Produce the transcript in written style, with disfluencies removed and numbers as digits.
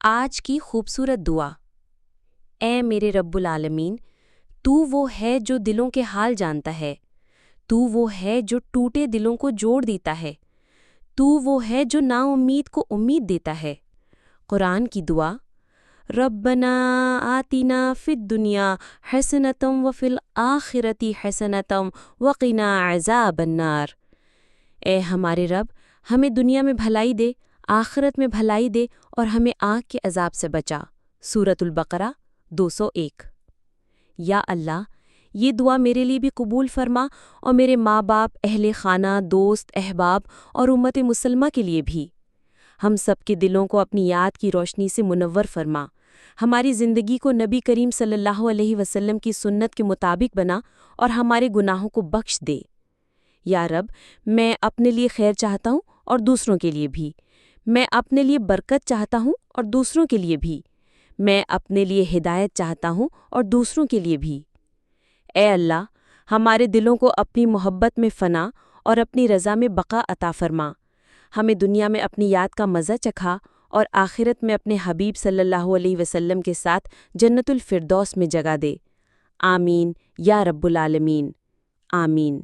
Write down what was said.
آج کی خوبصورت دعا۔ اے میرے رب العالمین، تو وہ ہے جو دلوں کے حال جانتا ہے، تو وہ ہے جو ٹوٹے دلوں کو جوڑ دیتا ہے، تو وہ ہے جو نا امید کو امید دیتا ہے۔ قرآن کی دعا، ربنا آتنا فی الدنیا حسنۃ وفی الآخرۃ حسنۃ وقنا عذاب النار۔ اے ہمارے رب، ہمیں دنیا میں بھلائی دے، آخرت میں بھلائی دے اور ہمیں آگ کے عذاب سے بچا۔ سورۃ البقرہ 201۔ یا اللہ، یہ دعا میرے لیے بھی قبول فرما اور میرے ماں باپ، اہل خانہ، دوست، احباب اور امت مسلمہ کے لیے بھی۔ ہم سب کے دلوں کو اپنی یاد کی روشنی سے منور فرما، ہماری زندگی کو نبی کریم صلی اللہ علیہ وسلم کی سنت کے مطابق بنا اور ہمارے گناہوں کو بخش دے۔ یا رب، میں اپنے لیے خیر چاہتا ہوں اور دوسروں کے لیے بھی، میں اپنے لیے برکت چاہتا ہوں اور دوسروں کے لیے بھی، میں اپنے لیے ہدایت چاہتا ہوں اور دوسروں کے لیے بھی۔ اے اللہ، ہمارے دلوں کو اپنی محبت میں فنا اور اپنی رضا میں بقا عطا فرما، ہمیں دنیا میں اپنی یاد کا مزہ چکھا اور آخرت میں اپنے حبیب صلی اللہ علیہ وسلم کے ساتھ جنت الفردوس میں جگہ دے۔ آمین یا رب العالمین، آمین۔